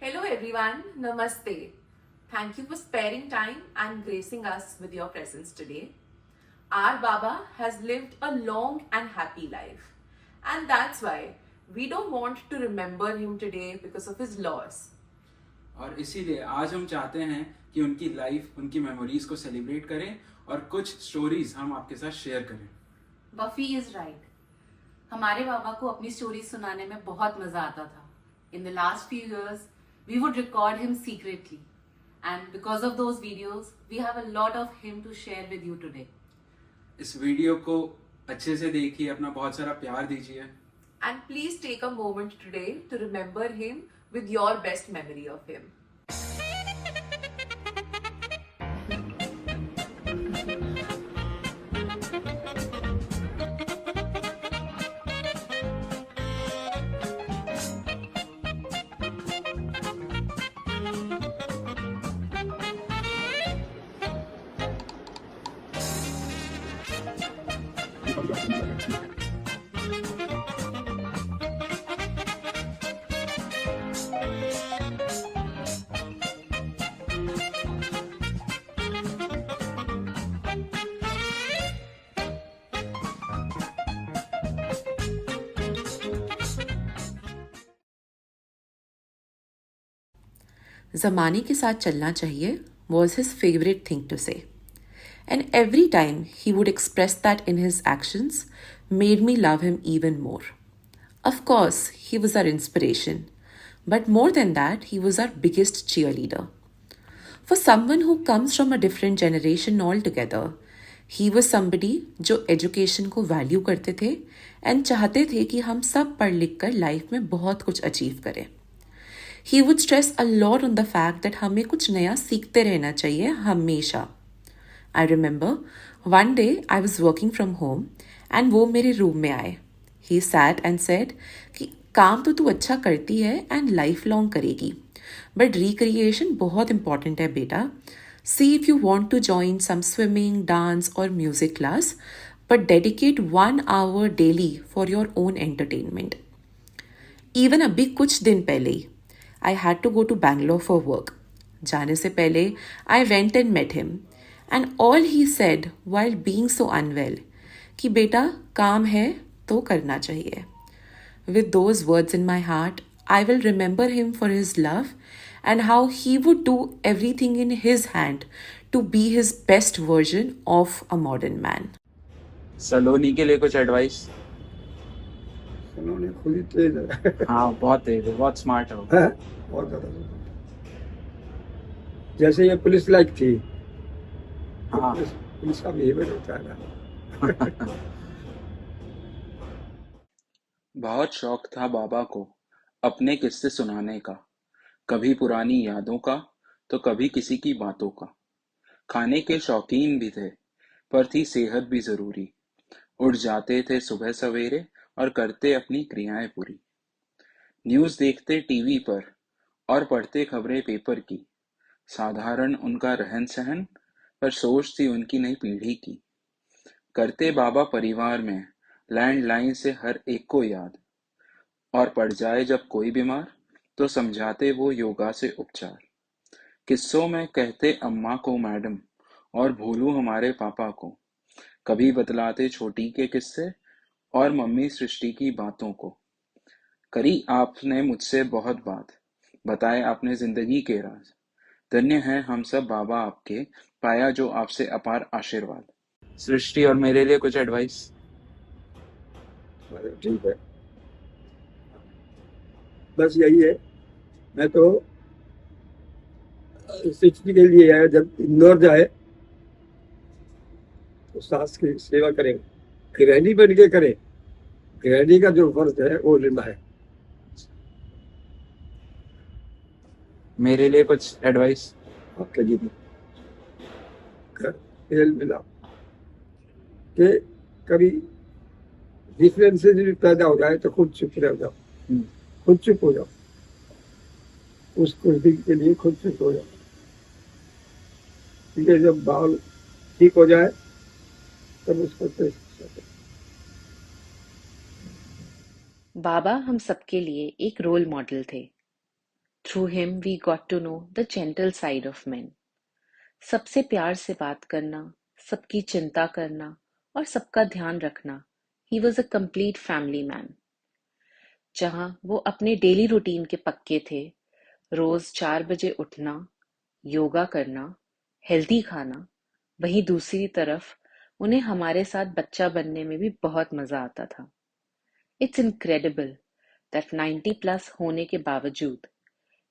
Hello everyone, Namaste. Thank you for sparing time and gracing us with your presence today. Our Baba has lived a long and happy life, and that's why we don't want to remember him today because of his loss. और इसीलिए आज हम चाहते हैं कि उनकी life, उनकी memories को सेलिब्रेट करें और कुछ स्टोरीज हम आपके साथ शेयर करें। Buffy is right. हमारे बाबा को अपनी स्टोरी सुनाने में बहुत मजा आता था। In the last few years we would record him secretly and because of those videos we have a lot of him to share with you today. इस वीडियो को अच्छे से देखिए, अपना बहुत सारा प्यार दीजिए। And please take a moment today to remember him with your best memory of him. ज़माने के साथ चलना चाहिए was his favorite thing to say. And every time he would express that in his actions made me love him even more. Of course, he was our inspiration, but more than that, he was our biggest cheerleader. For someone who comes from a different generation altogether, he was somebody जो education को value करते थे and चाहते थे कि हम सब पढ़ लिख कर life में बहुत कुछ achieve करें. He would stress a lot on the fact that हमें कुछ नया सीखते रहना चाहिए हमेशा. I remember one day I was working from home and वो मेरे रूम में आए. He sat and said कि काम तो तू अच्छा करती है and life long करेगी, but recreation बहुत important है बेटा. See if you want to join some swimming, dance or music class, but dedicate 1 hour daily for your own entertainment. Even अभी कुछ दिन पहले ही I had to go to Bangalore for work. जाने से पहले I went and met him, and all he said while being so unwell कि बेटा काम है तो करना चाहिए. With those words in my heart, I will remember him for his love and how he would do everything in his hand to be his best version of a modern man. सलोनी के लिए कुछ advice? उन्होंने खुद ही तेज है। हाँ, बहुत तेज है, बहुत स्मार्ट है वो। है? बहुत ज्यादा। जैसे ये पुलिस लाइक थी। हाँ। पुलिस का बिहेवियर होता है ना। बहुत शौक था बाबा को अपने किस्से सुनाने का, कभी पुरानी यादों का तो कभी किसी की बातों का। खाने के शौकीन भी थे, पर थी सेहत भी जरूरी। उठ जाते थे सुबह सवेरे और करते अपनी क्रियाएं पूरी। न्यूज़ देखते टीवी पर और पढ़ते खबरें पेपर की। साधारण उनका रहन सहन, पर सोच थी उनकी नई पीढ़ी की। करते बाबा परिवार में लैंडलाइन से हर एक को याद, और पड़ जाए जब कोई बीमार तो समझाते वो योगा से उपचार। किस्सों में कहते अम्मा को मैडम और भोलू हमारे पापा को। कभी बतलाते छोटी के किस्से और मम्मी सृष्टि की बातों को। करी आपने मुझसे बहुत बात, बताए आपने जिंदगी के राज। धन्य हैं हम सब बाबा आपके, पाया जो आपसे अपार आशीर्वाद। सृष्टि और मेरे लिए कुछ एडवाइस? ठीक है, बस यही है। मैं तो शिक्षण के लिए है, जब इंदौर जाए तो सास की सेवा करें, गृहिणी बन के करें। गृहिणी का जो फर्ज है वो लेना है। मेरे लिए कुछ एडवाइस? आपके लिए खेल मिला कि कभी डिफरेंसेस भी पैदा हो जाए तो खुद चुप रह जाओ। खुद चुप हो जाओ, उस कुछ दिन के लिए खुद चुप हो जाओ। ठीक है, जब बाल ठीक हो जाए तब उसको टेस्ट करें। बाबा हम सबके लिए एक रोल मॉडल थे. Through him, we got to know the gentle side of men. सबसे प्यार से बात करना, सबकी चिंता करना और सबका ध्यान रखना. He was a complete family man. जहाँ वो अपने डेली रूटीन के पक्के थे, रोज 4 बजे उठना, योगा करना, हेल्दी खाना, वहीं दूसरी तरफ उन्हें हमारे साथ बच्चा बनने में भी बहुत मजा आता था. It's incredible that 90 plus होने के बावजूद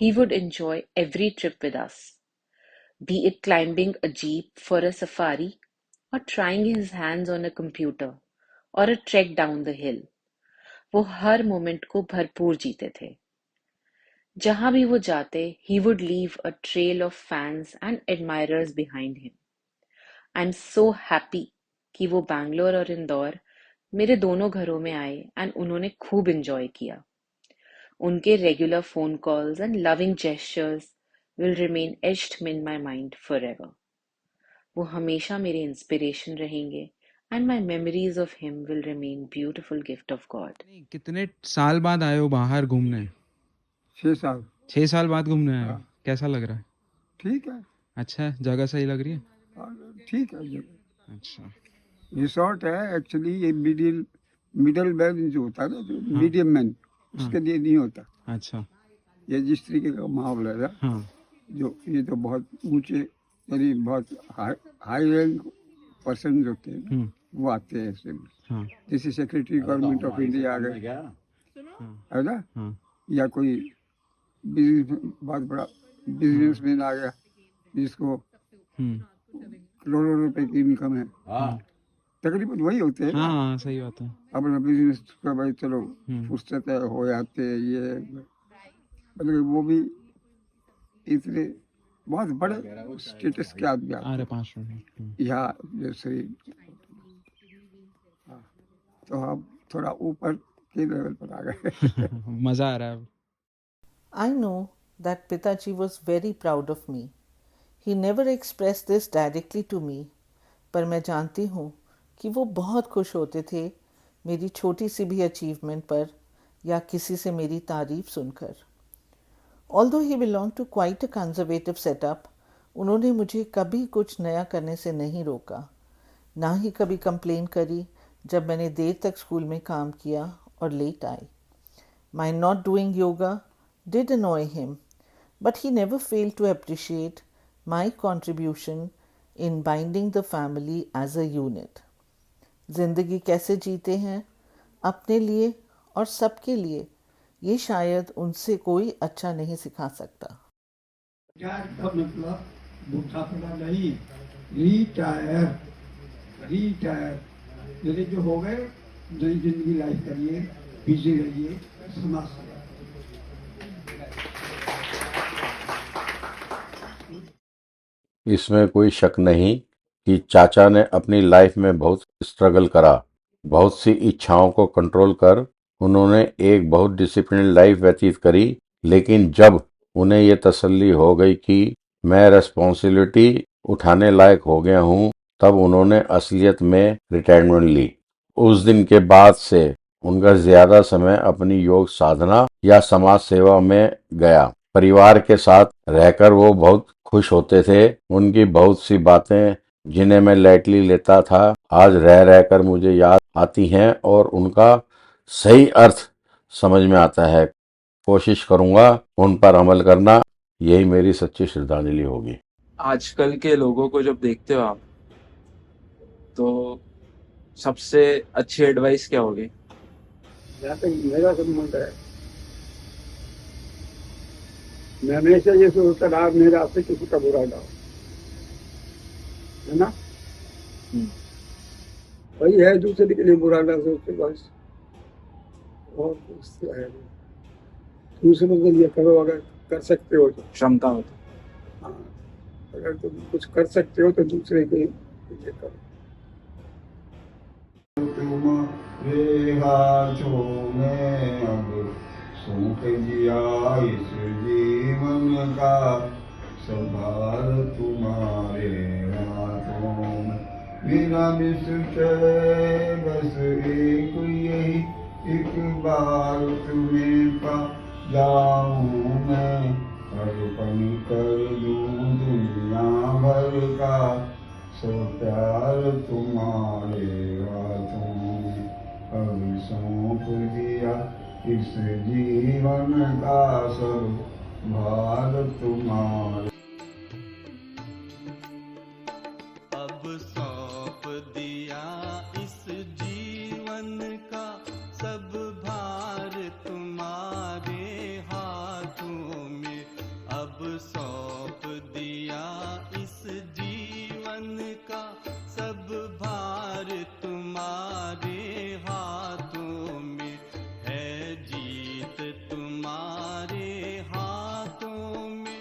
he would enjoy every trip with us, be it climbing a jeep for a safari or trying his hands on a computer or a trek down the hill. वो हर moment को भरपूर जीते थे. जहां भी वो जाते, he would leave a trail of fans and admirers behind him. I'm so happy कि वो बैंगलोर और इंदौर मेरे दोनों घरों में आए एंड उन्होंने खूब एंजॉय किया. उनके regular phone calls and loving gestures will remain etched in my mind forever. वो हमेशा मेरे इंस्पिरेशन रहेंगे and my memories of him will remain beautiful gift of God. नहीं, कितने साल बाद आए हो बाहर घूमने? 6 साल. 6 साल बाद घूमने आए हो. हाँ. कैसा लग रहा है? ठीक है. अच्छा है, जगह सही लग रही है? ठीक है. अच्छा. रिसोर्ट है एक्चुअली. ये मिडिल मैन जो होता है ना, जो मीडियम मैन, उसके लिए नहीं होता. अच्छा. ये जिस तरीके का माहौल है ना, हाँ. जो ये तो बहुत ऊंचे, यानी बहुत हाई रैंक पर्सन होते हैं, वो आते हैं ऐसे में. हाँ. जैसे सेक्रेटरी गवर्नमेंट ऑफ इंडिया आ गए, है ना, हाँ. या कोई बहुत बड़ा बिजनेसमैन आ गया जिसको करोड़ों रुपए की इनकम है. तकरीबन वही होते हैं ना. हाँ, सही बात है. अपना बिजनेस का भाई चलो फुर्सत है, हो जाते हैं. ये मतलब वो भी इतने बहुत बड़े स्टेटस के आदमी आते अरे 5 मिनट. यहाँ जैसे. तो हम थोड़ा ऊपर के लेवल पर आ गए. मजा आ रहा है. I know that Pitaji was very proud of me. He never expressed this directly to me, पर मैं जानती हूँ कि वो बहुत खुश होते थे मेरी छोटी सी भी अचीवमेंट पर या किसी से मेरी तारीफ सुनकर. Although he belonged to quite a conservative setup, उन्होंने मुझे कभी कुछ नया करने से नहीं रोका, ना ही कभी कंप्लेन करी जब मैंने देर तक स्कूल में काम किया और लेट आई. My not doing yoga did annoy him, but he never failed to appreciate my contribution in binding the family as a unit. जिंदगी कैसे जीते हैं अपने लिए और सबके लिए, ये शायद उनसे कोई अच्छा नहीं सिखा सकता. रिटायर का मतलब बुढ़ापा नहीं, रिटायर. जैसे जो हो गए, नई जिंदगी लाइफ करिए, बिजी रहिए, समाज सेवा. इसमें कोई शक नहीं कि चाचा ने अपनी लाइफ में बहुत स्ट्रगल करा. बहुत सी इच्छाओं को कंट्रोल कर उन्होंने एक बहुत डिसिप्लिन लाइफ व्यतीत करी, लेकिन जब उन्हें ये तसल्ली हो गई कि मैं रेस्पॉन्सिबिलिटी उठाने लायक हो गया हूँ, तब उन्होंने असलियत में रिटायरमेंट ली. उस दिन के बाद से उनका ज्यादा समय अपनी योग साधना या समाज सेवा में गया. परिवार के साथ रहकर वो बहुत खुश होते थे. उनकी बहुत सी बातें जिन्हें मैं लाइटली लेता था, आज रह रहकर मुझे याद आती हैं और उनका सही अर्थ समझ में आता है. कोशिश करूंगा उन पर अमल करना. यही मेरी सच्ची श्रद्धांजलि होगी. आजकल के लोगों को जब देखते हो आप, तो सबसे अच्छी एडवाइस क्या होगी? जहाँ तक मेरा संबंध है, मैं हमेशा ये सोचता रहा, मेरे आपसे किसी का बुरा ना हो, है ना. वही है, दूसरे के लिए बुरा ना सोचते बस. और कुछ है नहीं. दूसरों के लिए करो अगर कर सकते हो तो. क्षमता हो तो. हाँ, अगर तुम कुछ कर सकते हो तो दूसरे के लिए करो. तुम्हारे हाथों में अब सौंप दिया इस जीवन का, संभाल तुम्हारे हाथों में. बिना बिसके बस एक यही एक बार तुम्हें पा जाऊं मैं. अर्पण कर दूं दुनिया भर का, सब प्यार तुम्हारे हाथों में अब सौंप दिया। इस जीवन का सब भार तुम्हारे। अब सौंप दिया इस जीवन का सब भार तुम्हारे हाथों में। अब सौंप दिया इस जीवन का सब भार तुम्हारे हाथों में। है जीत तुम्हारे हाथों में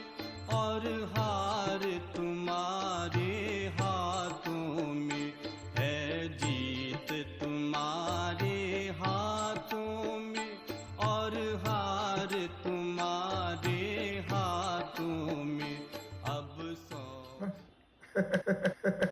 और हार तुम्हारे हाथों में। है जीत तुम्हारे हाथों में और हार तुम्हारे हाथों में। अब सौ